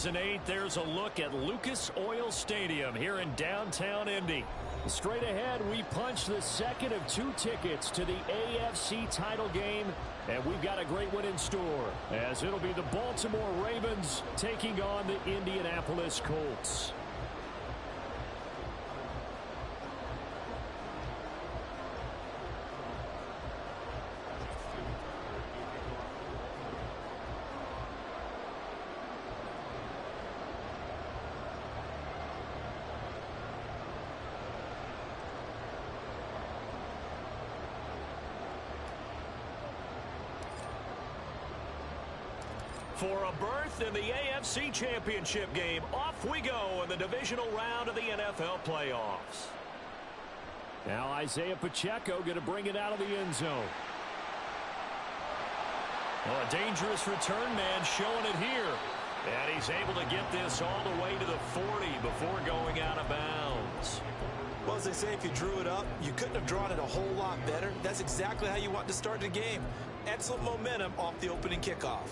2008, there's a look at Lucas Oil Stadium here in downtown Indy. Straight ahead, we punch the second of 2 tickets to the AFC title game, and we've got a great one in store, as it'll be the Baltimore Ravens taking on the Indianapolis Colts. For a berth in the AFC Championship game, off we go in the divisional round of the NFL playoffs. Now Isaiah Pacheco going to bring it out of the end zone. Oh, a dangerous return man showing it here. And he's able to get this all the way to the 40 before going out of bounds. Well, as they say, if you drew it up, you couldn't have drawn it a whole lot better. That's exactly how you want to start the game. Excellent momentum off the opening kickoff.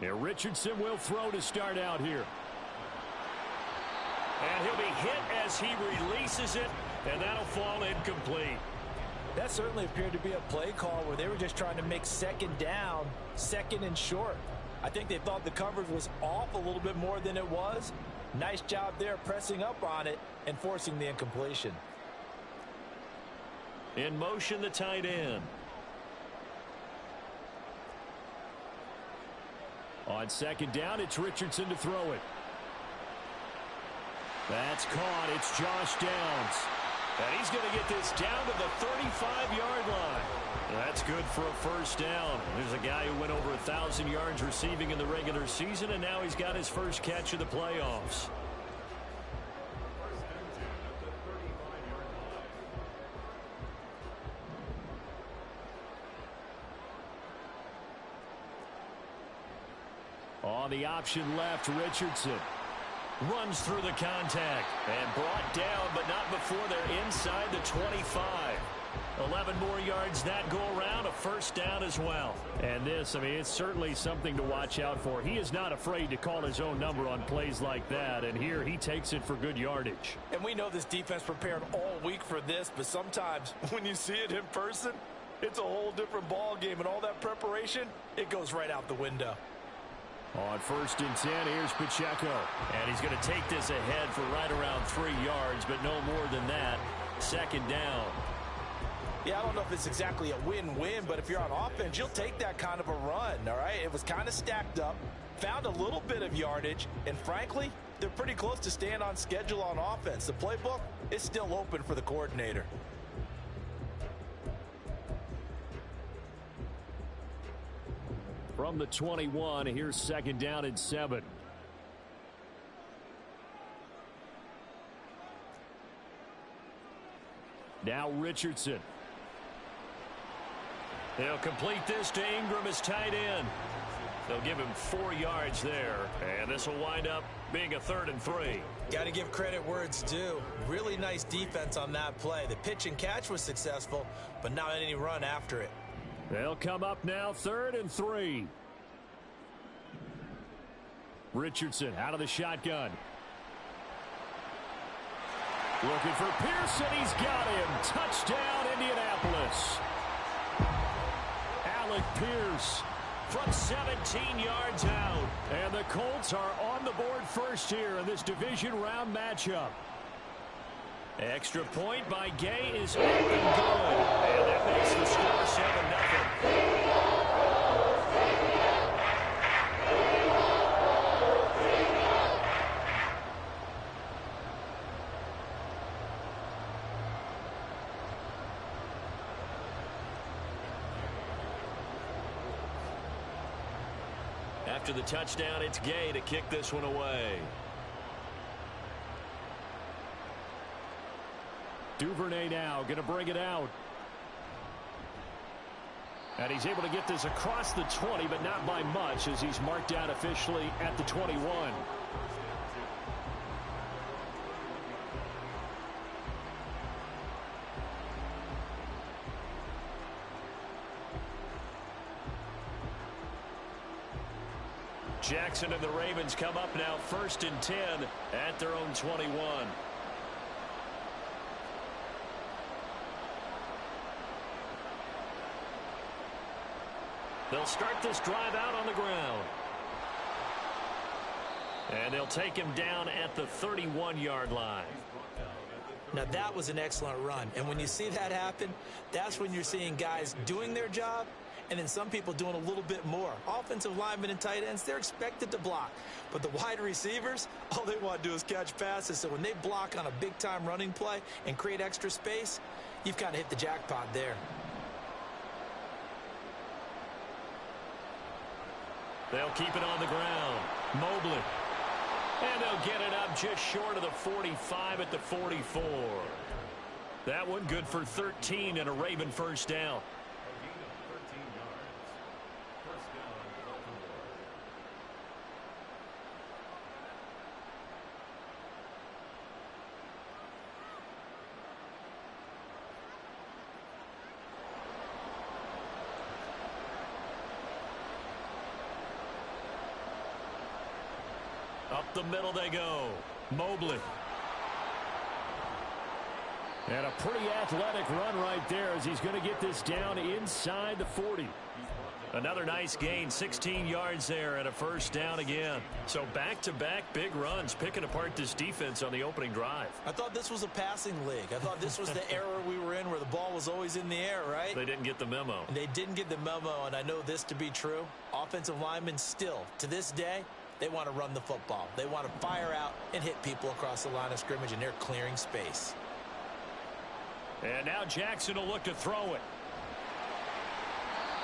And Richardson will throw to start out here. And he'll be hit as he releases it, and that'll fall incomplete. That certainly appeared to be a play call where they were just trying to make second down, second and short. I think they thought the coverage was off a little bit more than it was. Nice job there pressing up on it and forcing the incompletion. In motion, the tight end. On second down, it's Richardson to throw it. That's caught. It's Josh Downs. And he's going to get this down to the 35-yard line. That's good for a first down. There's a guy who went over 1,000 yards receiving in the regular season, and now he's got his first catch of the playoffs. On the option left, Richardson runs through the contact and brought down, but not before they're inside the 25. 11 more yards that go around, a first down as well. And this, I mean, it's certainly something to watch out for. He is not afraid to call his own number on plays like that, and here he takes it for good yardage. And we know this defense prepared all week for this, but sometimes when you see it in person, it's a whole different ball game, and all that preparation, it goes right out the window. On 1st and 10, here's Pacheco. And he's going to take this ahead for right around 3 yards, but no more than that. Second down. Yeah, I don't know if it's exactly a win-win, but if you're on offense, you'll take that kind of a run, all right? It was kind of stacked up, found a little bit of yardage, and frankly, they're pretty close to staying on schedule on offense. The playbook is still open for the coordinator. From the 21, here's second down and 7. Now Richardson. They'll complete this to Ingram as tight end. They'll give him 4 yards there, and this will wind up being a 3rd and 3. Got to give credit where it's due. Really nice defense on that play. The pitch and catch was successful, but not any run after it. They'll come up now 3rd and 3. Richardson out of the shotgun. Looking for Pearson. He's got him. Touchdown, Indianapolis. Alec Pierce from 17 yards out. And the Colts are on the board first here in this division round matchup. Extra point by Gay is up and good. And that makes the score 7-0. After the touchdown, it's Gay to kick this one away. Duvernay now going to bring it out. And he's able to get this across the 20, but not by much, as he's marked out officially at the 21. Jackson and the Ravens come up now 1st and 10 at their own 21. They'll start this drive out on the ground. And they'll take him down at the 31-yard line. Now that was an excellent run. And when you see that happen, that's when you're seeing guys doing their job and then some people doing a little bit more. Offensive linemen and tight ends, they're expected to block. But the wide receivers, all they want to do is catch passes. So when they block on a big-time running play and create extra space, you've kind of hit the jackpot there. They'll keep it on the ground. Mobley. And they'll get it up just short of the 45 at the 44. That one good for 13 and a Raven first down. Up the middle they go. Mobley. And a pretty athletic run right there as he's going to get this down inside the 40. Another nice gain, 16 yards there and a first down again. So back-to-back big runs, picking apart this defense on the opening drive. I thought this was a passing league. I thought this was the era we were in where the ball was always in the air, right? They didn't get the memo. And they didn't get the memo, and I know this to be true. Offensive linemen still, to this day, they want to run the football. They want to fire out and hit people across the line of scrimmage, and they're clearing space. And now Jackson will look to throw it.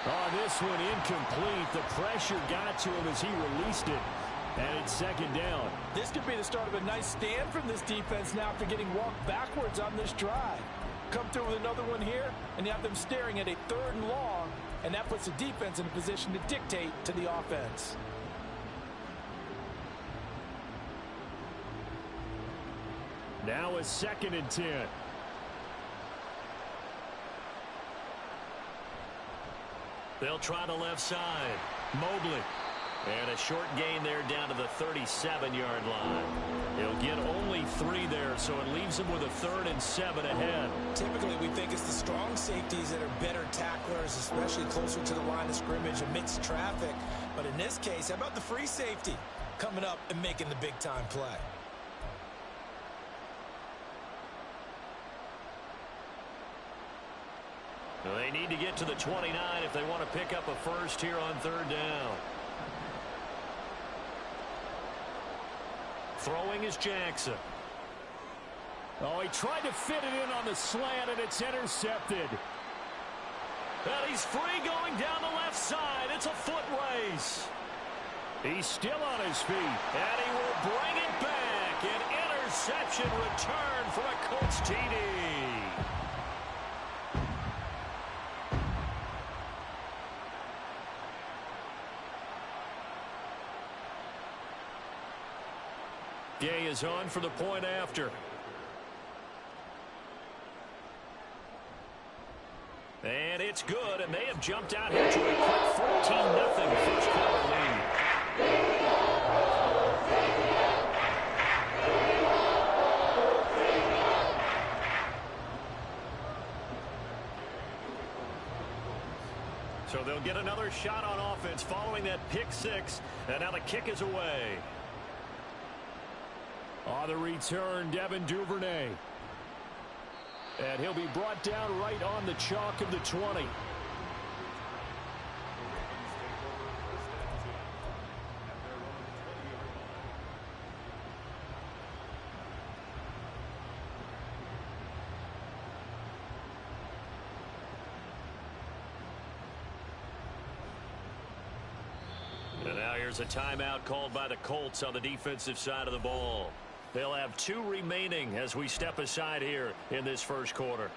Oh, this one incomplete. The pressure got to him as he released it. And it's second down. This could be the start of a nice stand from this defense now after getting walked backwards on this drive. Come through with another one here, and you have them staring at a 3rd and long, and that puts the defense in a position to dictate to the offense. Now a 2nd and 10. They'll try the left side. Mobley. And a short gain there down to the 37-yard line. He'll get only 3 there, so it leaves him with a 3rd and 7 ahead. Typically, we think it's the strong safeties that are better tacklers, especially closer to the line of scrimmage amidst traffic. But in this case, how about the free safety coming up and making the big-time play? Well, they need to get to the 29 if they want to pick up a first here on 3rd down. Throwing is Jackson. Oh, he tried to fit it in on the slant, and it's intercepted. And he's free going down the left side. It's a foot race. He's still on his feet, and he will bring it back. An interception return for a Colts TD. Gay is on for the point after. And it's good, and they have jumped out here to a quick 14-0 first quarter lead. So they'll get another shot on offense following that pick 6, and now the kick is away. On the return, Devin Duvernay. And he'll be brought down right on the chalk of the 20. And now here's a timeout called by the Colts on the defensive side of the ball. They'll have 2 remaining as we step aside here in this first quarter.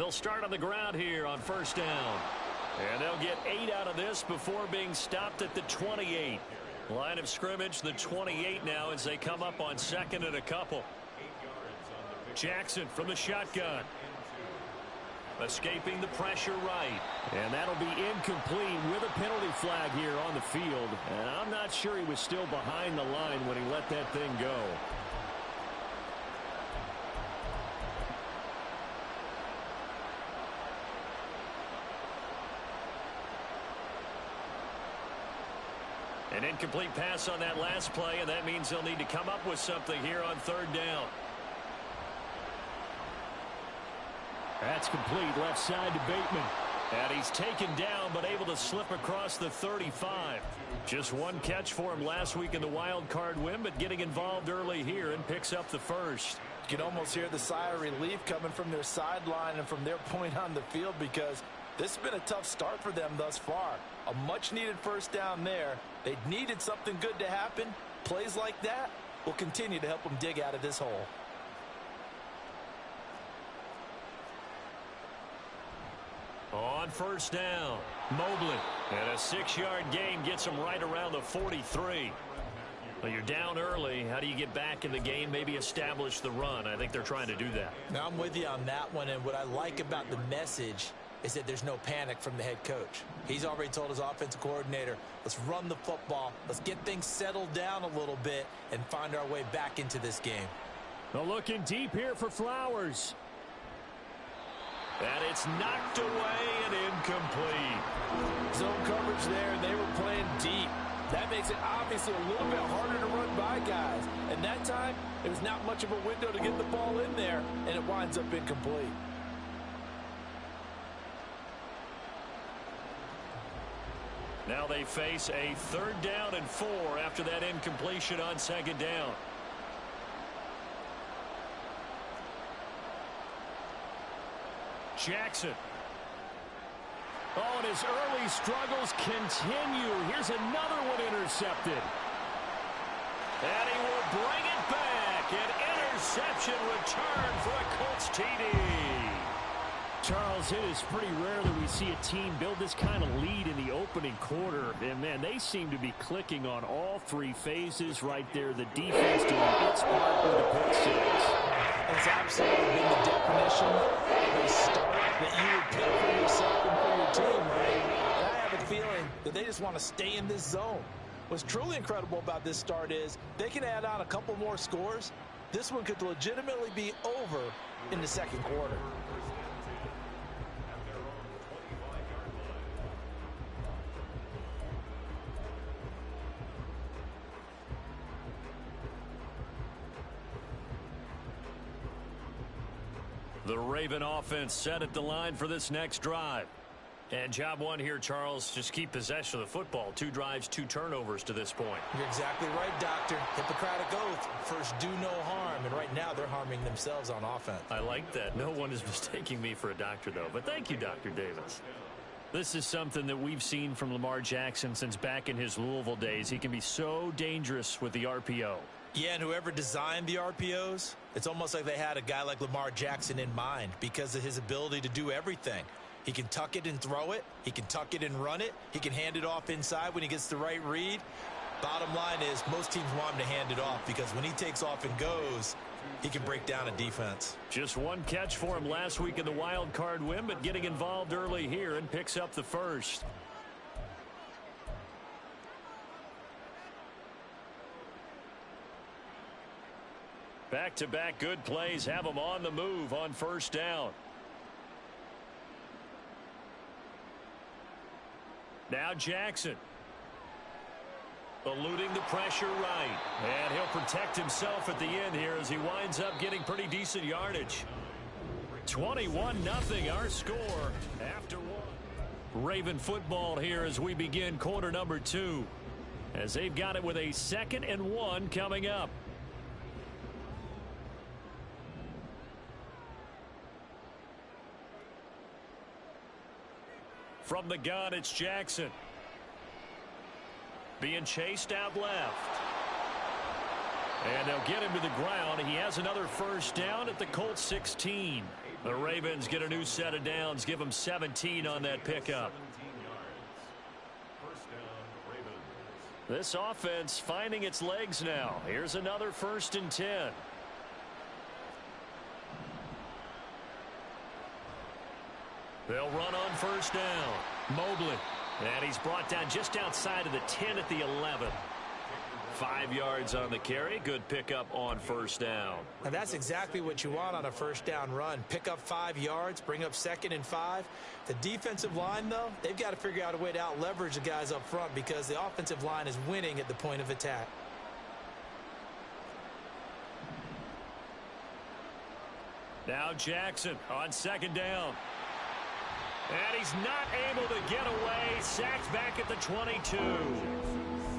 They'll start on the ground here on first down. And they'll get 8 out of this before being stopped at the 28. Line of scrimmage, the 28 now as they come up on second and a couple. Jackson from the shotgun. Escaping the pressure right. And that'll be incomplete with a penalty flag here on the field. And I'm not sure he was still behind the line when he let that thing go. An incomplete pass on that last play, and that means they'll need to come up with something here on third down. That's complete left side to Bateman. And he's taken down but able to slip across the 35. Just one catch for him last week in the wild card win, but getting involved early here and picks up the first. You can almost hear the sigh of relief coming from their sideline and from their point on the field, because this has been a tough start for them thus far. A much-needed first down there. They needed something good to happen. Plays like that will continue to help them dig out of this hole. On first down, Mobley. And a 6-yard gain gets them right around the 43. Well, you're down early. How do you get back in the game, maybe establish the run? I think they're trying to do that. Now, I'm with you on that one, and what I like about the message is that there's no panic from the head coach. He's already told his offensive coordinator, let's run the football, let's get things settled down a little bit and find our way back into this game. Well, looking deep here for Flowers. And it's knocked away and incomplete. Zone coverage there, and they were playing deep. That makes it obviously a little bit harder to run by guys. And that time, there was not much of a window to get the ball in there, and it winds up incomplete. Now they face a 3rd down and 4 after that incompletion on 2nd down. Jackson. Oh, and his early struggles continue. Here's another one intercepted. And he will bring it back. An interception return for a Colts TD. Charles, it is pretty rare that we see a team build this kind of lead in the opening quarter. And, man, they seem to be clicking on all 3 phases right there. The defense doing its part with the pick 6. It's absolutely been the definition of a start that you would pick for yourself and for your team, right? And I have a feeling that they just want to stay in this zone. What's truly incredible about this start is they can add on a couple more scores. This one could legitimately be over in the 2nd quarter. The Raven offense set at the line for this next drive. And job one here, Charles, just keep possession of the football. 2 drives, 2 turnovers to this point. You're exactly right, Doctor. Hippocratic oath. First, do no harm. And right now, they're harming themselves on offense. I like that. No one is mistaking me for a doctor, though. But thank you, Dr. Davis. This is something that we've seen from Lamar Jackson since back in his Louisville days. He can be so dangerous with the RPO. Yeah, and whoever designed the RPOs, it's almost like they had a guy like Lamar Jackson in mind because of his ability to do everything. He can tuck it and throw it. He can tuck it and run it. He can hand it off inside when he gets the right read. Bottom line is most teams want him to hand it off because when he takes off and goes, he can break down a defense. Just one catch for him last week in the wild card win, but getting involved early here and picks up the first. Back-to-back good plays have them on the move on first down. Now Jackson. Eluding the pressure right. And he'll protect himself at the end here as he winds up getting pretty decent yardage. 21-0 our score after 1. Raven football here as we begin quarter number 2. As they've got it with a 2nd and 1 coming up. From the gun, it's Jackson. Being chased out left. And they'll get him to the ground. He has another first down at the Colts 16. The Ravens get a new set of downs, give them 17 on that pickup. This offense finding its legs now. Here's another 1st and 10. They'll run on 1st down. Mobley. And he's brought down just outside of the 10 at the 11. 5 yards on the carry. Good pickup on 1st down. And that's exactly what you want on a 1st down run. Pick up 5 yards, bring up 2nd and 5. The defensive line, though, they've got to figure out a way to out-leverage the guys up front because the offensive line is winning at the point of attack. Now Jackson on 2nd down. And he's not able to get away. Sacked back at the 22.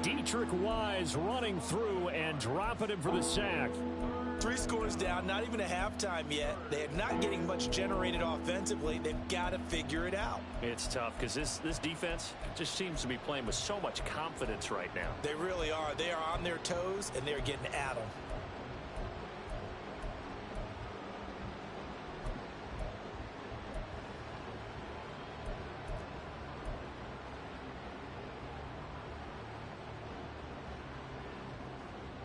Dietrich Wise running through and dropping him for the sack. 3 scores down, not even a halftime yet. They're not getting much generated offensively. They've got to figure it out. It's tough because this defense just seems to be playing with so much confidence right now. They really are. They are on their toes, and they're getting at them.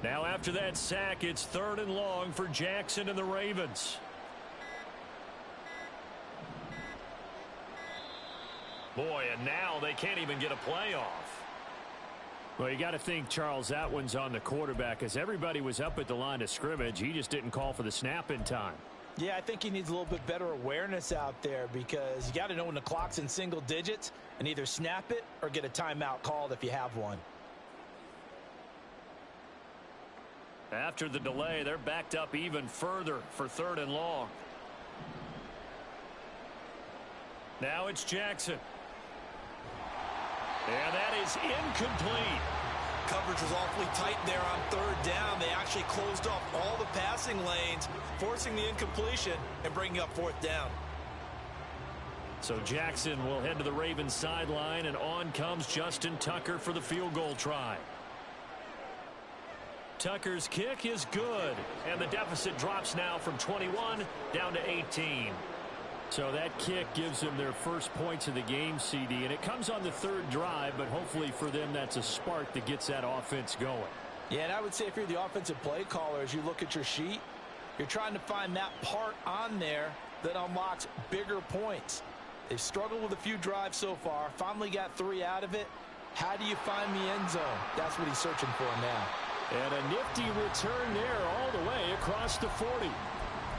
Now after that sack, it's 3rd and long for Jackson and the Ravens. Boy, and now they can't even get a play off. Well, you got to think, Charles, that one's on the quarterback as everybody was up at the line of scrimmage. He just didn't call for the snap in time. Yeah, I think he needs a little bit better awareness out there because you got to know when the clock's in single digits and either snap it or get a timeout called if you have one. After the delay, they're backed up even further for 3rd and long. Now it's Jackson. And that is incomplete. Coverage was awfully tight there on 3rd down. They actually closed off all the passing lanes, forcing the incompletion and bringing up 4th down. So Jackson will head to the Ravens sideline, and on comes Justin Tucker for the field goal try. Tucker's kick is good, and the deficit drops now from 21 down to 18. So that kick gives them their first points of the game, CD, and it comes on the 3rd drive, but hopefully for them that's a spark that gets that offense going. Yeah, and I would say if you're the offensive play caller, as you look at your sheet, you're trying to find that part on there that unlocks bigger points. They've struggled with a few drives so far, finally got 3 out of it. How do you find the end zone? That's what he's searching for now. And a nifty return there all the way across the 40.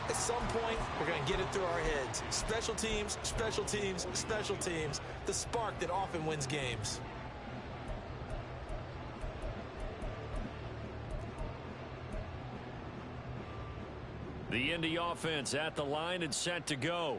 At some point, we're going to get it through our heads. Special teams, special teams, special teams. The spark that often wins games. The Indy offense at the line and set to go.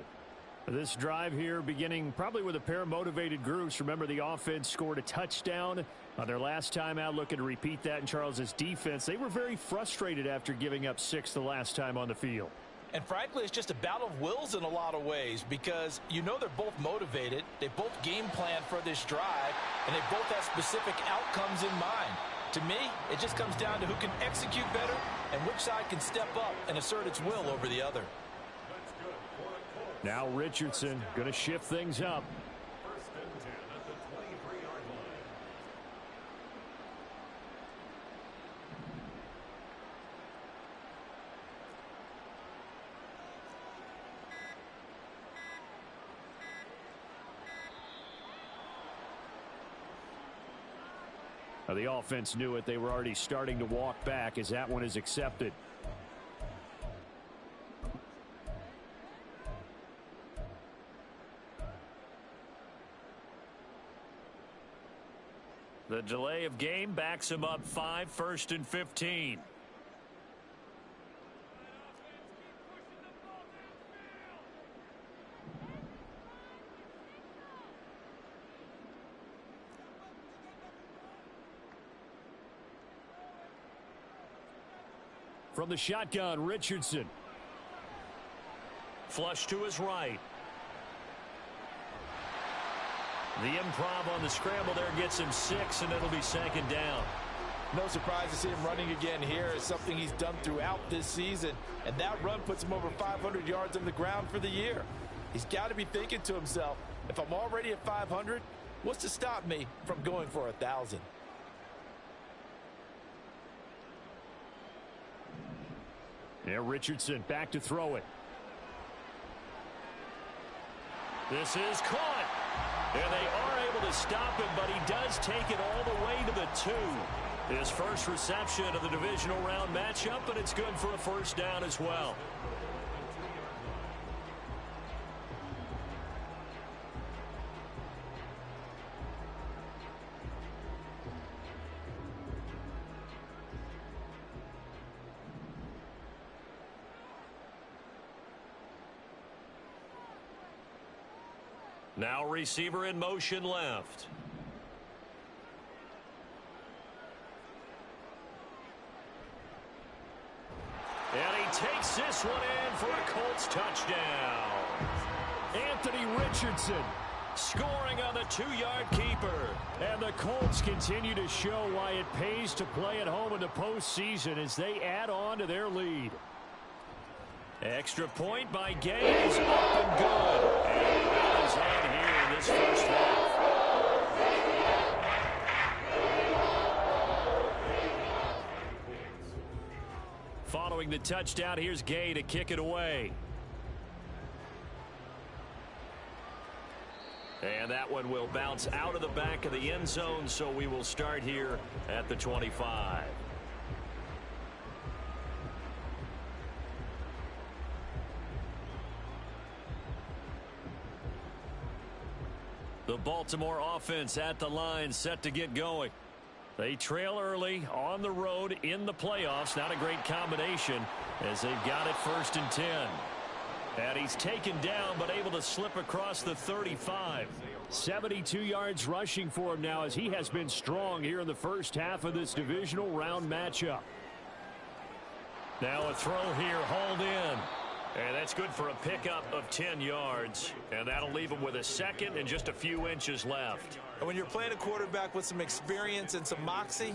This drive here beginning probably with a pair of motivated groups. Remember, the offense scored a touchdown on their last time out, looking to repeat that in Charles's defense. They were very frustrated after giving up 6 the last time on the field. And frankly, it's just a battle of wills in a lot of ways because you know they're both motivated. They both game plan for this drive, and they both have specific outcomes in mind. To me, it just comes down to who can execute better and which side can step up and assert its will over the other. Now Richardson going to shift things up. Now the offense knew it. They were already starting to walk back as that one is accepted. The delay of game backs him up 5, 1st and 15. From the shotgun, Richardson. Flush to his right. The improv on the scramble there gets him 6, and it'll be 2nd down. No surprise to see him running again here. It's something he's done throughout this season, and that run puts him over 500 yards on the ground for the year. He's got to be thinking to himself, if I'm already at 500, what's to stop me from going for 1,000? Yeah, Richardson back to throw it. This is caught. And they are able to stop him, but he does take it all the way to the 2. His first reception of the divisional round matchup, but it's good for a first down as well. Now receiver in motion left. And he takes this one in for a Colts touchdown. Anthony Richardson scoring on the 2-yard keeper. And the Colts continue to show why it pays to play at home in the postseason as they add on to their lead. Extra point by Gay is up and good. And well is on here in this first half. Following the touchdown, here's Gay to kick it away. And that one will bounce out of the back of the end zone, so we will start here at the 25. The Baltimore offense at the line, set to get going. They trail early on the road in the playoffs. Not a great combination as they've got it 1st and 10. And he's taken down but able to slip across the 35. 72 yards rushing for him now as he has been strong here in the first half of this divisional round matchup. Now a throw here hauled in. And that's good for a pickup of 10 yards. And that'll leave him with a second and just a few inches left. And when you're playing a quarterback with some experience and some moxie,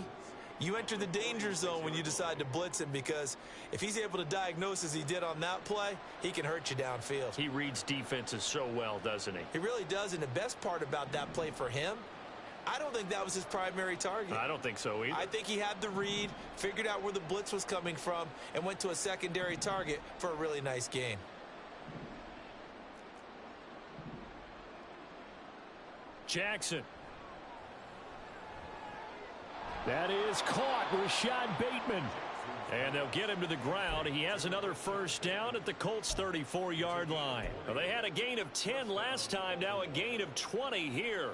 you enter the danger zone when you decide to blitz him, because if he's able to diagnose as he did on that play, he can hurt you downfield. He reads defenses so well, doesn't he? He really does, and the best part about that play for him, I don't think that was his primary target. I don't think so either. I think he had the read, figured out where the blitz was coming from, and went to a secondary target for a really nice gain. Jackson. That is caught. Rashad Bateman. And they'll get him to the ground. He has another first down at the Colts 34-yard line. Well, they had a gain of 10 last time, now a gain of 20 here.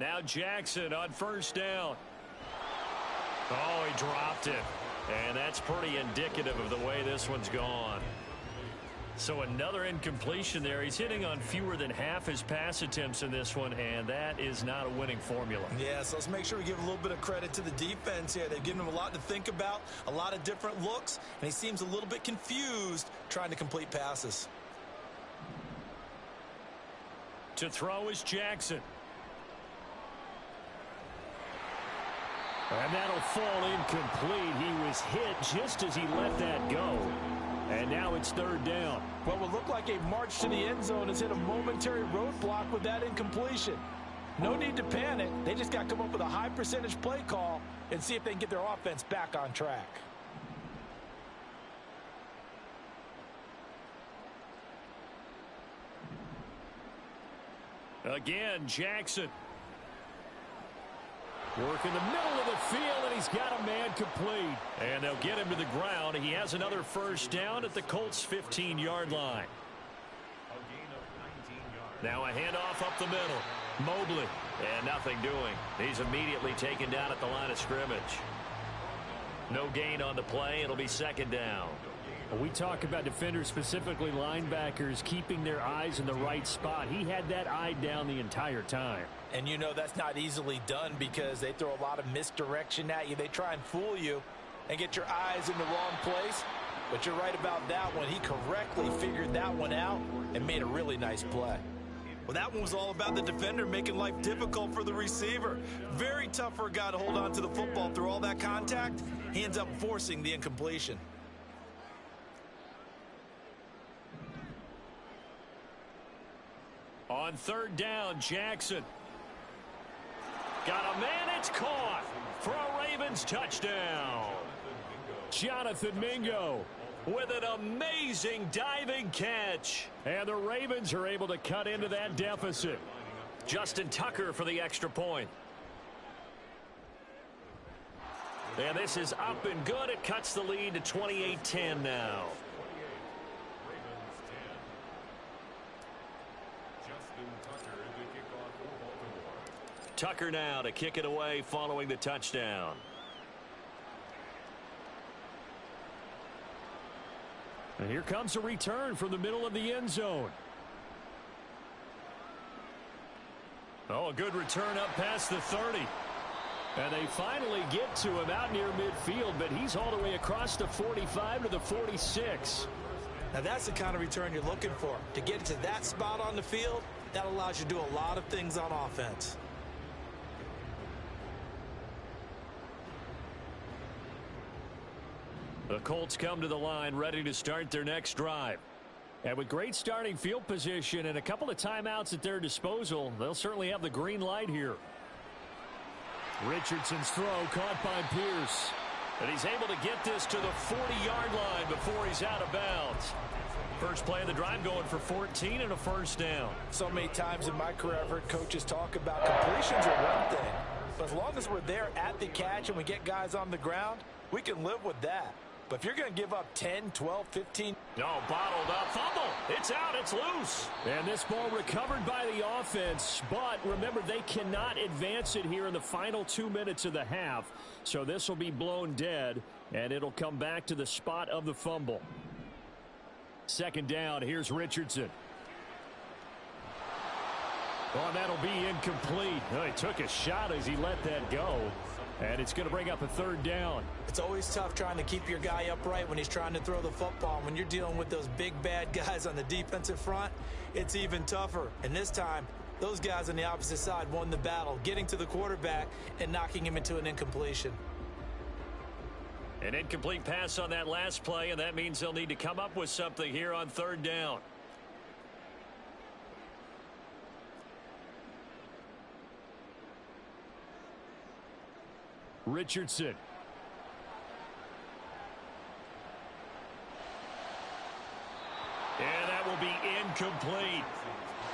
Now Jackson on first down. Oh, he dropped it. And that's pretty indicative of the way this one's gone. So another incompletion there. He's hitting on fewer than half his pass attempts in this one, and that is not a winning formula. Yeah, so let's make sure we give a little bit of credit to the defense here. They've given him a lot to think about, a lot of different looks, and he seems a little bit confused trying to complete passes. To throw is Jackson. And that'll fall incomplete. He was hit just as he let that go. And now it's 3rd down. What would look like a march to the end zone has hit a momentary roadblock with that incompletion. No need to panic. They just got to come up with a high percentage play call and see if they can get their offense back on track. Again, Jackson. Work in the middle of the field, and he's got a man complete. And they'll get him to the ground. He has another first down at the Colts' 15-yard line. Now a handoff up the middle. Mobley, and nothing doing. He's immediately taken down at the line of scrimmage. No gain on the play. It'll be second down. We talk about defenders, specifically linebackers, keeping their eyes in the right spot. He had that eye down the entire time. And you know that's not easily done because they throw a lot of misdirection at you. They try and fool you and get your eyes in the wrong place. But you're right about that one. He correctly figured that one out and made a really nice play. Well, that one was all about the defender making life difficult for the receiver. Very tough for a guy to hold on to the football through all that contact. He ends up forcing the incompletion. On third down, Jackson. Got a man, it's caught for a Ravens touchdown. Jonathan Mingo With an amazing diving catch. And the Ravens are able to cut into that deficit. Justin Tucker for the extra point. And this is up and good. It cuts the lead to 28-10 now. Tucker now to kick it away following the touchdown. And here comes a return from the middle of the end zone. Oh, a good return up past the 30. And they finally get to him out near midfield, but he's all the way across the 45 to the 46. Now that's the kind of return you're looking for. To get to that spot on the field, that allows you to do a lot of things on offense. The Colts come to the line ready to start their next drive. And with great starting field position and a couple of timeouts at their disposal, they'll certainly have the green light here. Richardson's throw caught by Pierce. And he's able to get this to the 40-yard line before he's out of bounds. First play of the drive going for 14 and a first down. So many times in my career I've heard coaches talk about completions are one thing. But as long as we're there at the catch and we get guys on the ground, we can live with that. But if you're going to give up 10, 12, 15. No, bottled up. Fumble. It's out. It's loose. And this ball recovered by the offense. But remember, they cannot advance it here in the final 2 minutes of the half. So this will be blown dead, and it'll come back to the spot of the fumble. Second down. Here's Richardson. Oh, that'll be incomplete. Oh, he took a shot as he let that go. And it's going to bring up a third down. It's always tough trying to keep your guy upright when he's trying to throw the football. When you're dealing with those big bad guys on the defensive front, it's even tougher. And this time, those guys on the opposite side won the battle, getting to the quarterback and knocking him into an incompletion. An incomplete pass on that last play, and that means they'll need to come up with something here on third down. Richardson. And that will be incomplete.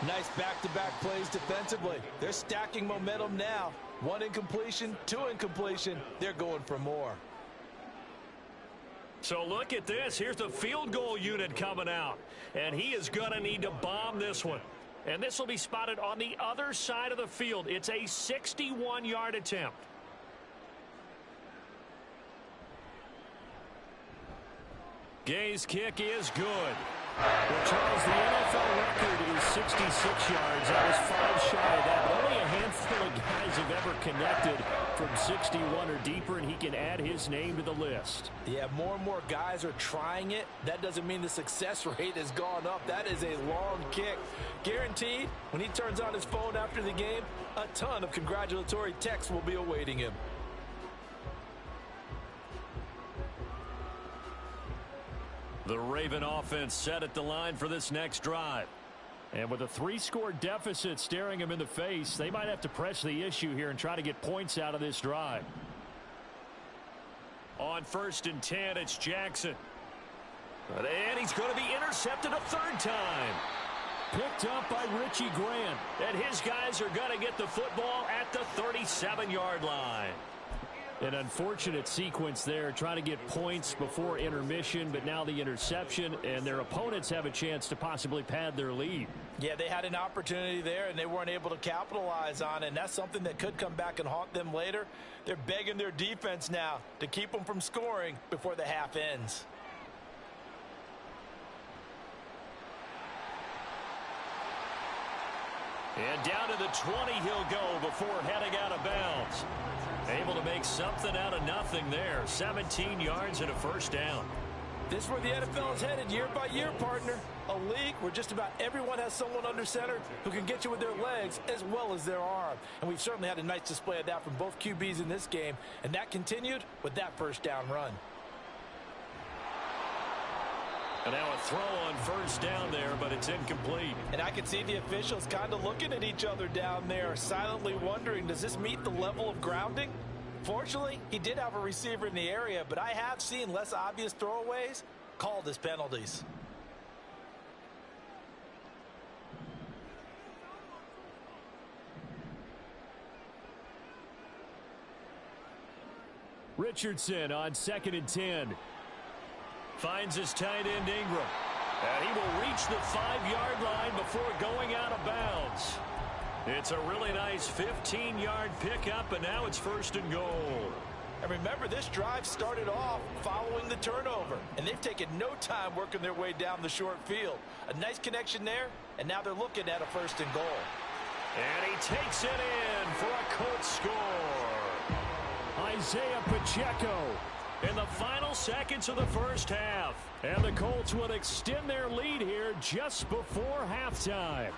Nice back-to-back plays defensively. They're stacking momentum now. One incompletion, two incompletion. They're going for more. So look at this. Here's the field goal unit coming out. And he is going to need to bomb this one. And this will be spotted on the other side of the field. It's a 61-yard attempt. Gay's kick is good. Well, Charles, the NFL record is 66 yards. That was 5 shy of that. But only a handful of guys have ever connected from 61 or deeper, and he can add his name to the list. Yeah, more and more guys are trying it. That doesn't mean the success rate has gone up. That is a long kick. Guaranteed, when he turns on his phone after the game, a ton of congratulatory texts will be awaiting him. The Raven offense set at the line for this next drive. And with a 3-score deficit staring him in the face, they might have to press the issue here and try to get points out of this drive. On 1st and 10, it's Jackson. And he's going to be intercepted a third time. Picked up by Richie Grant. And his guys are going to get the football at the 37-yard line. An unfortunate sequence there, trying to get points before intermission, but now the interception, and their opponents have a chance to possibly pad their lead. Yeah, they had an opportunity there, and they weren't able to capitalize on it, and that's something that could come back and haunt them later. They're begging their defense now to keep them from scoring before the half ends. And down to the 20 he'll go before heading out of bounds. Able to make something out of nothing there. 17 yards and a first down. This is where the NFL is headed year by year, partner. A league where just about everyone has someone under center who can get you with their legs as well as their arm. And we've certainly had a nice display of that from both QBs in this game. And that continued with that first down run. And now a throw on first down there, but it's incomplete. And I can see the officials kind of looking at each other down there, silently wondering, does this meet the level of grounding? Fortunately, he did have a receiver in the area, but I have seen less obvious throwaways called as penalties. Richardson on 2nd and 10. Finds his tight end Ingram. And he will reach the 5-yard line before going out of bounds. It's a really nice 15-yard pickup, and now it's first and goal. And remember, this drive started off following the turnover, and they've taken no time working their way down the short field. A nice connection there, and now they're looking at a first and goal. And he takes it in for a Colts score. Isaiah Pacheco In the final seconds of the first half. And the Colts would extend their lead here just before halftime.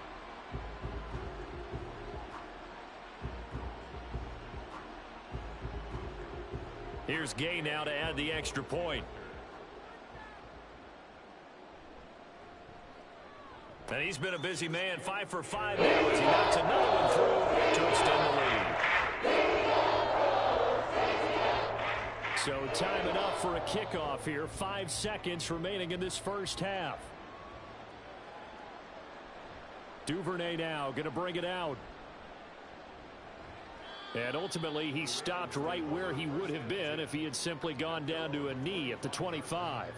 Here's Gay now to add the extra point. And he's been a busy man, 5 for 5 now as he knocks another one through to extend the lead. So time enough for a kickoff here. 5 seconds remaining in this first half. Duvernay now going to bring it out. And ultimately he stopped right where he would have been if he had simply gone down to a knee at the 25.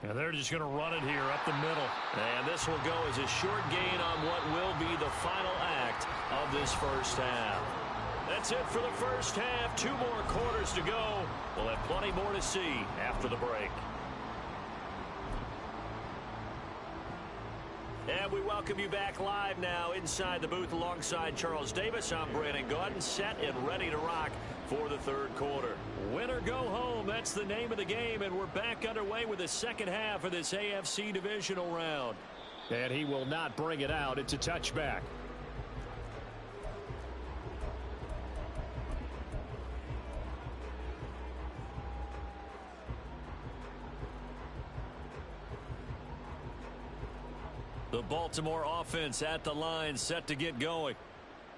And they're just going to run it here up the middle. And this will go as a short gain on what will be the final act of this first half. That's it for the first half. 2 more quarters to go. We'll have plenty more to see after the break. And we welcome you back live now inside the booth alongside Charles Davis. I'm Brandon Gaudin, set and ready to rock for the third quarter. Win or go home, that's the name of the game, and we're back underway with the second half of this AFC divisional round. And he will not bring it out. It's a touchback. The Baltimore offense at the line, set to get going.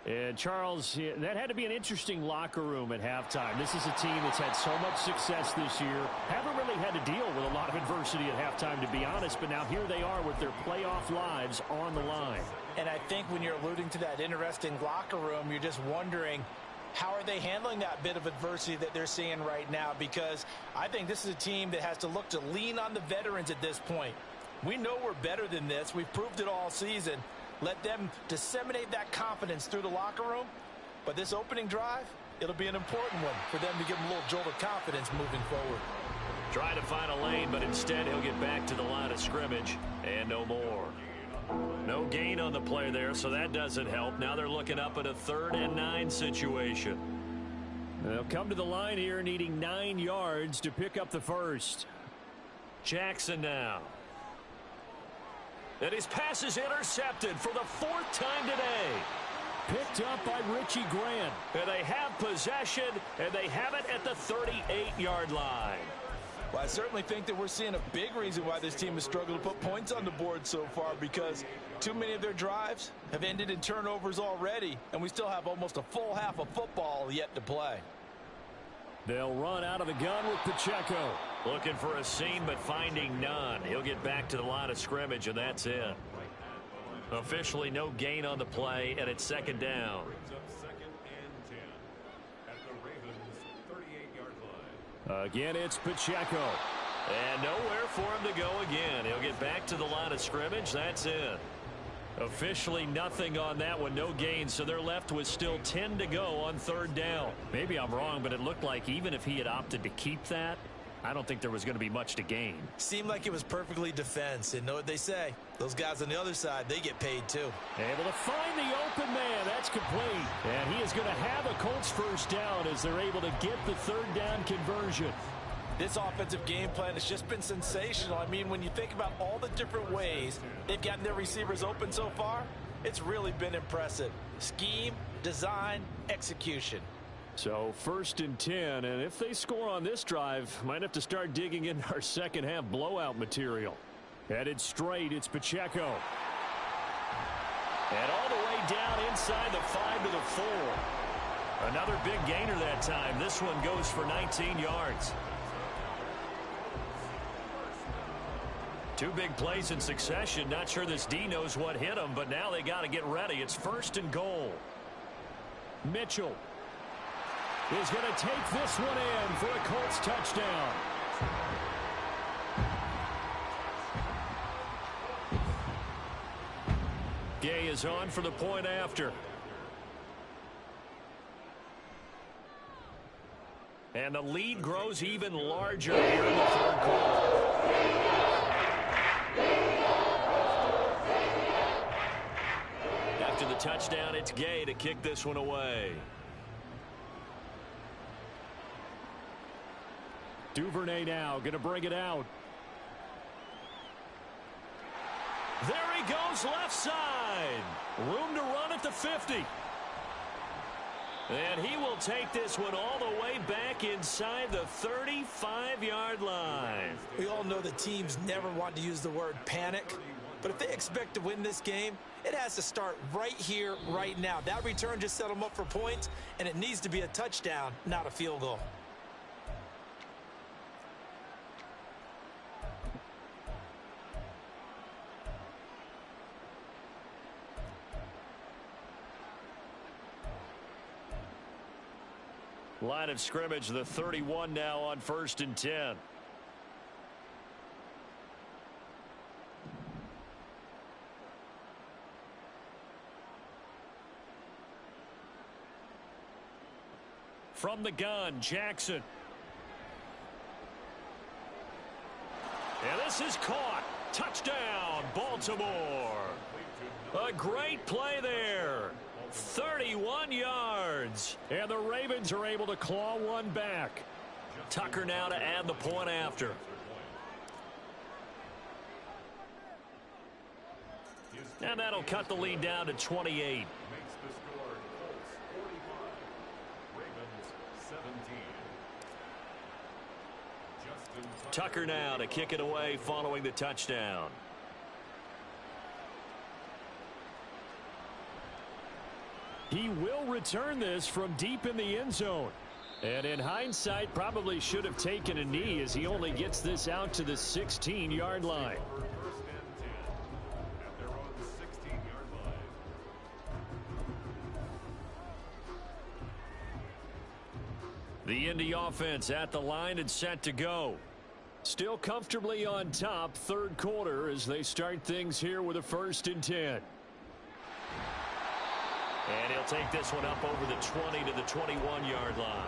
And Charles, that had to be an interesting locker room at halftime. This is a team that's had so much success this year. Haven't really had to deal with a lot of adversity at halftime, to be honest. But now here they are with their playoff lives on the line. And I think when you're alluding to that interesting locker room, you're just wondering, how are they handling that bit of adversity that they're seeing right now? Because I think this is a team that has to look to lean on the veterans at this point. We know we're better than this. We've proved it all season. Let them disseminate that confidence through the locker room. But this opening drive, it'll be an important one for them to give them a little jolt of confidence moving forward. Trying to find a lane, but instead he'll get back to the line of scrimmage and no more. No gain on the play there, so that doesn't help. Now they're looking up at a 3rd and 9 situation. They'll come to the line here needing 9 yards to pick up the first. Jackson now. And his pass is intercepted for the 4th time today. Picked up by Richie Grant. And they have possession, and they have it at the 38-yard line. Well, I certainly think that we're seeing a big reason why this team has struggled to put points on the board so far, because too many of their drives have ended in turnovers already, and we still have almost a full half of football yet to play. They'll run out of the gun with Pacheco. Looking for a seam, but finding none. He'll get back to the line of scrimmage, and that's it. Officially no gain on the play, and it's second down. Again, it's Pacheco. And nowhere for him to go again. He'll get back to the line of scrimmage. That's it. Officially nothing on that one. No gain, so they're left with still 10 to go on third down. Maybe I'm wrong, but it looked like even if he had opted to keep that, I don't think there was going to be much to gain. Seemed like it was perfectly defense. And know what they say? Those guys on the other side, they get paid too. Able to find the open man. That's complete. And he is going to have a Colts first down as they're able to get the third down conversion. This offensive game plan has just been sensational. I mean, when you think about all the different ways they've gotten their receivers open so far, it's really been impressive. Scheme, design, execution. So first and 10, and if they score on this drive, might have to start digging in our second half blowout material. Headed straight, it's Pacheco. And all the way down inside the 5 to the 4. Another big gainer that time. This one goes for 19 yards. Two big plays in succession. Not sure this D knows what hit him, but now they got to get ready. It's first and goal. Mitchell is going to take this one in for a Colts touchdown. Gay is on for the point after. And the lead grows even larger here in the third quarter. After the touchdown, it's Gay to kick this one away. Duvernay now going to bring it out. There he goes left side. Room to run at the 50. And he will take this one all the way back inside the 35-yard line. We all know the teams never want to use the word panic. But if they expect to win this game, it has to start right here, right now. That return just set them up for points, and it needs to be a touchdown, not a field goal. Line of scrimmage, the 31 now on first and 10. From the gun, Jackson. And this is caught. Touchdown, Baltimore. A great play there. 31 yards. And the Ravens are able to claw one back. Tucker now to add the point after. And that'll cut the lead down to 28. Tucker now to kick it away following the touchdown. He will return this from deep in the end zone. And in hindsight, probably should have taken a knee as he only gets this out to the 16-yard line. The Indy offense at the line and set to go. Still comfortably on top, third quarter as they start things here with a first and 10. And he'll take this one up over the 20 to the 21-yard line.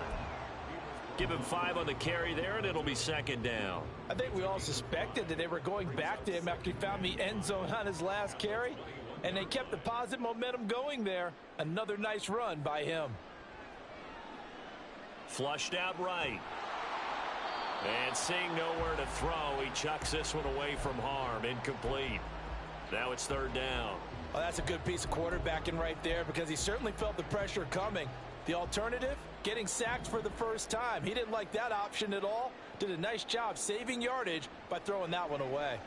Give him 5 on the carry there, and it'll be second down. I think we all suspected that they were going back to him after he found the end zone on his last carry, and they kept the positive momentum going there. Another nice run by him. Flushed out right. And seeing nowhere to throw, he chucks this one away from harm. Incomplete. Now it's third down. Well, that's a good piece of quarterbacking right there because he certainly felt the pressure coming. The alternative, getting sacked for the first time. He didn't like that option at all. Did a nice job saving yardage by throwing that one away.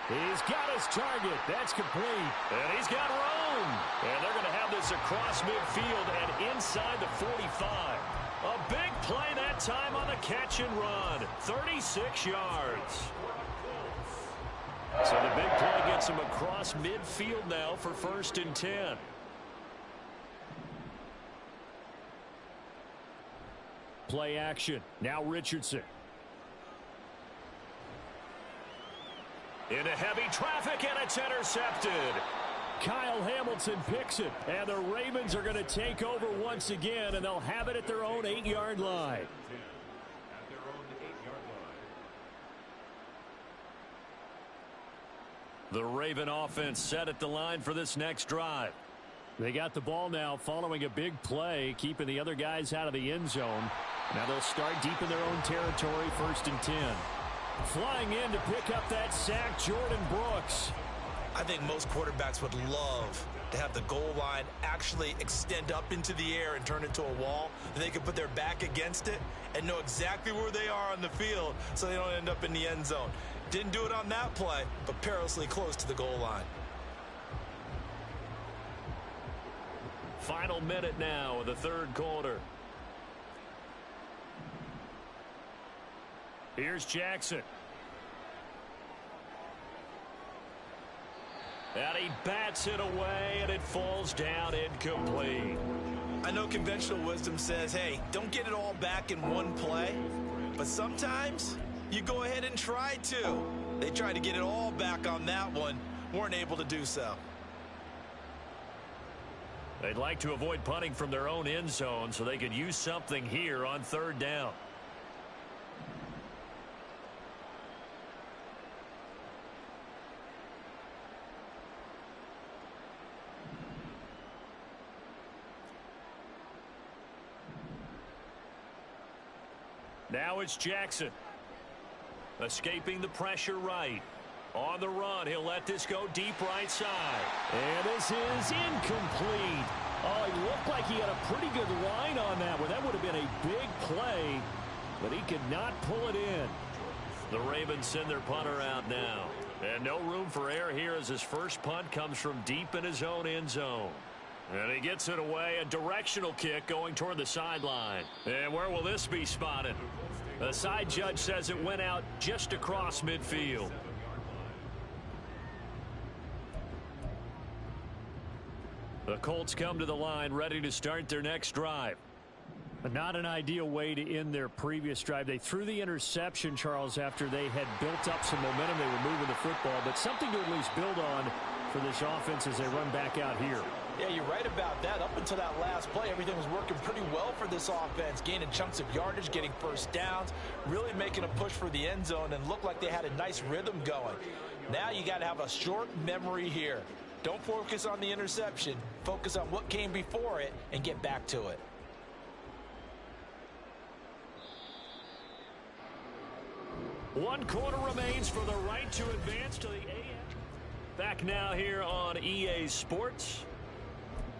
He's got his target. That's complete. And he's got room. And they're going to have this this across midfield and inside the 45. A big play that time on the catch and run. 36 yards. So the big play gets him across midfield now for 1st and 10. Play action. Now Richardson. Into heavy traffic, and it's intercepted. Kyle Hamilton picks it, and the Ravens are going to take over once again, and they'll have it at their own 8-yard line. The Raven offense set at the line for this next drive. They got the ball now following a big play, keeping the other guys out of the end zone. Now they'll start deep in their own territory, 1st and 10. Flying in to pick up that sack, Jordan Brooks. I think most quarterbacks would love to have the goal line actually extend up into the air and turn into a wall, and they can put their back against it and know exactly where they are on the field so they don't end up in the end zone. Didn't do it on that play, but perilously close to the goal line. Final minute now of the 3rd quarter. Here's Jackson. And he bats it away, and it falls down incomplete. I know conventional wisdom says, hey, don't get it all back in one play. But sometimes you go ahead and try to. They tried to get it all back on that one. Weren't able to do so. They'd like to avoid punting from their own end zone so they could use something here on 3rd down. Now it's Jackson. Escaping the pressure right. On the run, he'll let this go deep right side. And this is incomplete. Oh, he looked like he had a pretty good line on that one. That would have been a big play, but he could not pull it in. The Ravens send their punter out now. And no room for error here as his first punt comes from deep in his own end zone. And he gets it away, a directional kick going toward the sideline. And where will this be spotted? The side judge says it went out just across midfield. The Colts come to the line ready to start their next drive. But not an ideal way to end their previous drive. They threw the interception, Charles, after they had built up some momentum. They were moving the football, but something to at least build on for this offense as they run back out here. Yeah, you're right about that. Up until that last play, everything was working pretty well for this offense, gaining chunks of yardage, getting first downs, really making a push for the end zone, and looked like they had a nice rhythm going. Now you got to have a short memory here. Don't focus on the interception. Focus on what came before it and get back to it. One quarter remains for the right to advance to the AM. Back now here on EA Sports.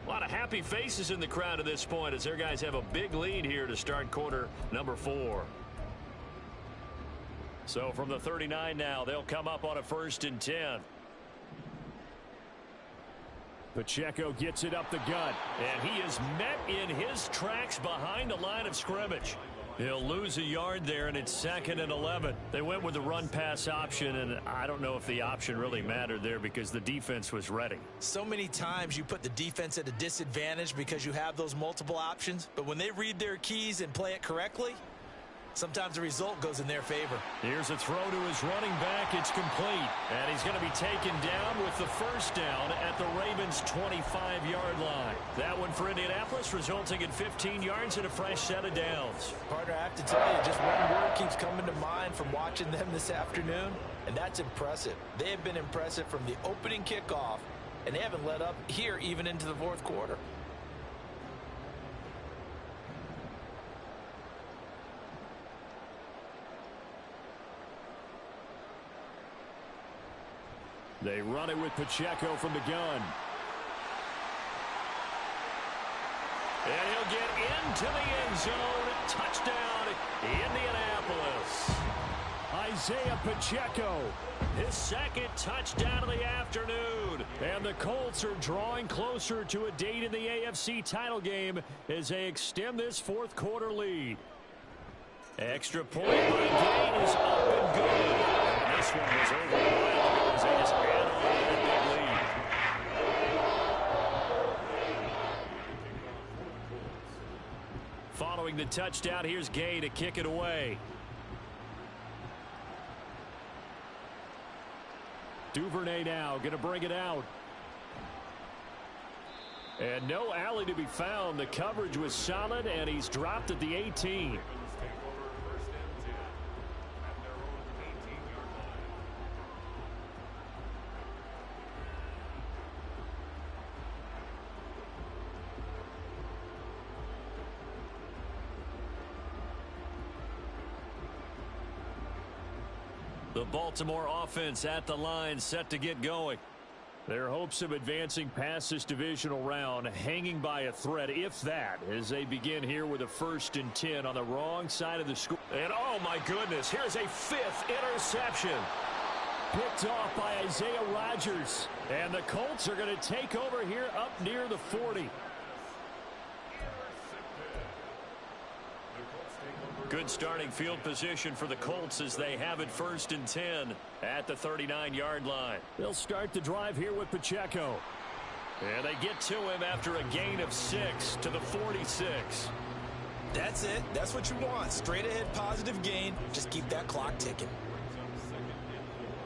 A lot of happy faces in the crowd at this point as their guys have a big lead here to start quarter number 4. So from the 39 now, they'll come up on a 1st and 10. Pacheco gets it up the gut, and he is met in his tracks behind the line of scrimmage. He'll lose a yard there, and it's 2nd and 11. They went with the run-pass option, and I don't know if the option really mattered there because the defense was ready. So many times you put the defense at a disadvantage because you have those multiple options, but when they read their keys and play it correctly, sometimes the result goes in their favor. Here's a throw to his running back. It's complete. And he's going to be taken down with the first down at the Ravens' 25-yard line. That one for Indianapolis, resulting in 15 yards and a fresh set of downs. Partner, I have to tell you, just one word keeps coming to mind from watching them this afternoon, and that's impressive. They have been impressive from the opening kickoff, and they haven't let up here even into the 4th quarter. They run it with Pacheco from the gun. And he'll get into the end zone. Touchdown, Indianapolis. I Isaiah Pacheco. His second touchdown of the afternoon. And the Colts are drawing closer to a date in the AFC title game as they extend this fourth quarter lead. Extra point by Gay is up and good. And this one was over a while ago as they just add on to that big lead. Following the touchdown, here's Gay to kick it away. Duvernay now going to bring it out. And no alley to be found. The coverage was solid, and he's dropped at the 18. The Baltimore offense at the line set to get going. Their hopes of advancing past this divisional round hanging by a thread, if that, as they begin here with a 1st and 10 on the wrong side of the score. And oh my goodness, here's a 5th interception. Picked off by Isaiah Rodgers. And the Colts are going to take over here up near the 40. Good starting field position for the Colts as they have it 1st and 10 at the 39-yard line. They'll start the drive here with Pacheco. And they get to him after a gain of 6 to the 46. That's it. That's what you want. Straight ahead positive gain. Just keep that clock ticking.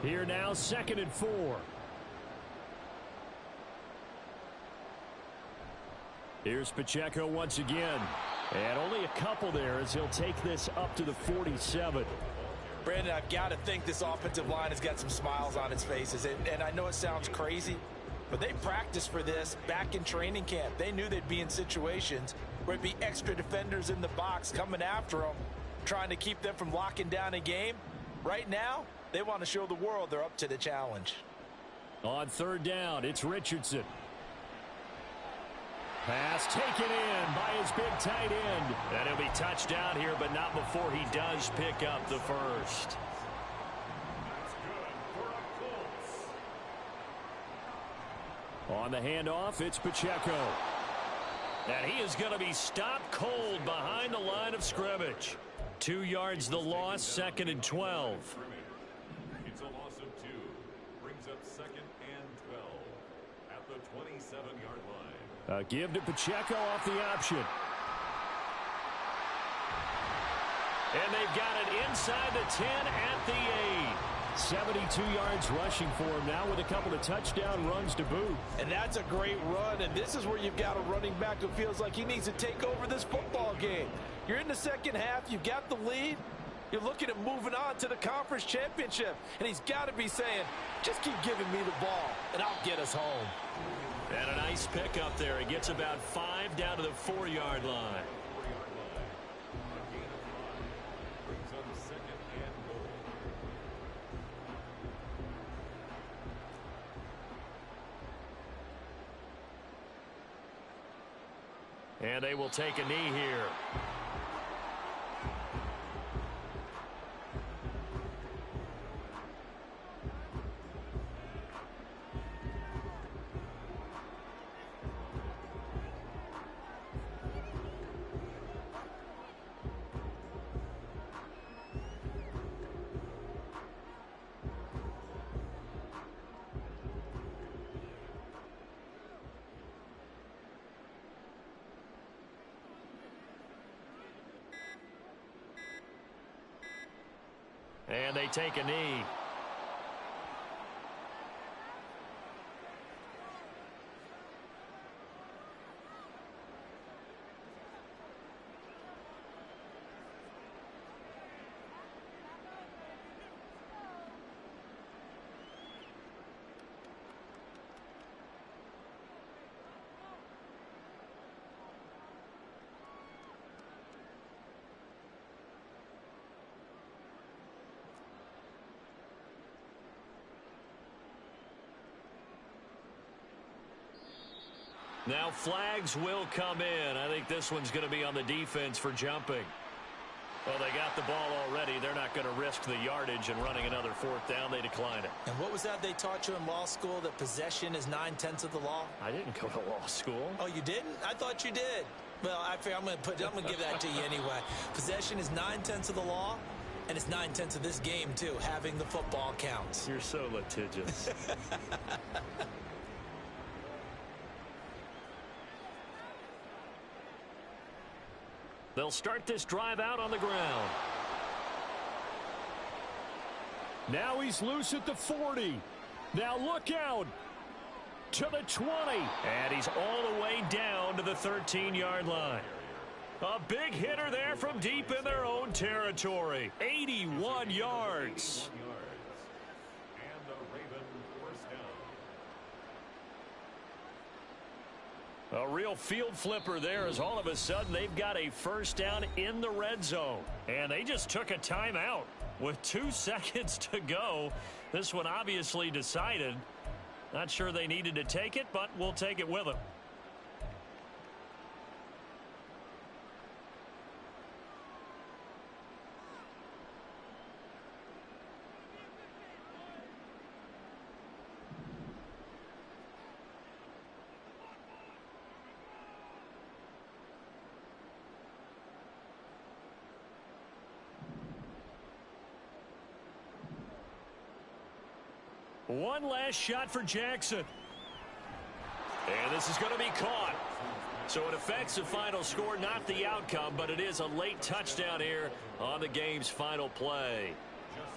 Here now, 2nd and 4. Here's Pacheco once again. And only a couple there as he'll take this up to the 47. Brandon, I've got to think this offensive line has got some smiles on its faces. And I know it sounds crazy, but they practiced for this back in training camp. They knew they'd be in situations where it'd be extra defenders in the box coming after them, trying to keep them from locking down a game. Right now, they want to show the world they're up to the challenge. On 3rd down, it's Richardson. Pass taken in by his big tight end. And he'll be touched down here, but not before he does pick up the 1st. On the handoff, it's Pacheco. And he is going to be stopped cold behind the line of scrimmage. 2 yards the loss, 2nd and 12. It's a loss of 2. Brings up 2nd and 12 at the 27-yard line. A give to Pacheco off the option. And they've got it inside the 10 at the 8. 72 yards rushing for him now with a couple of touchdown runs to boot. And that's a great run, and this is where you've got a running back who feels like he needs to take over this football game. You're in the 2nd half, you've got the lead. You're looking at moving on to the conference championship, and he's got to be saying, just keep giving me the ball, and I'll get us home. And a nice pickup there. He gets about 5 down to the 4-yard line. And they will take a knee here. And they take a knee. Now flags will come in. I think this one's going to be on the defense for jumping. Well, they got the ball already. They're not going to risk the yardage and running another fourth down. They decline it. And what was that they taught you in law school, that possession is 9/10 of the law? I didn't go to law school. Oh, you didn't? I thought you did. Well, I figure I'm going to give that to you anyway. Possession is 9/10 of the law, and it's 9/10 of this game, too. Having the football counts. You're so litigious. They'll start this drive out on the ground. Now he's loose at the 40. Now look out to the 20. And he's all the way down to the 13-yard line. A big hitter there from deep in their own territory. 81 yards. And the Raven first down. A real field flipper there, as all of a sudden they've got a first down in the red zone. And they just took a timeout with 2 seconds to go. This one obviously decided. Not sure they needed to take it, but we'll take it with them. One last shot for Jackson. And this is going to be caught. So it affects the final score, not the outcome, but it is a late touchdown here on the game's final play.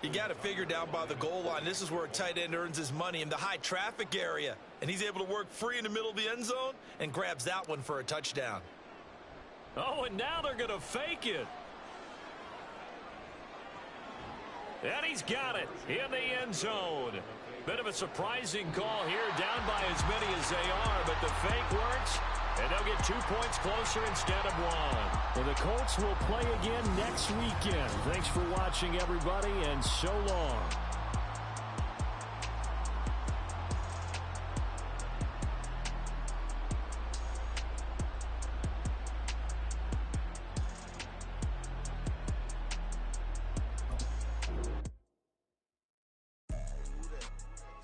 You got to figure down by the goal line. This is where a tight end earns his money, in the high traffic area. And he's able to work free in the middle of the end zone and grabs that one for a touchdown. Oh, and now they're going to fake it. And he's got it in the end zone. Bit of a surprising call here, down by as many as they are, but the fake works, and they'll get 2 points closer instead of 1. Well, the Colts will play again next weekend. Thanks for watching, everybody, and so long.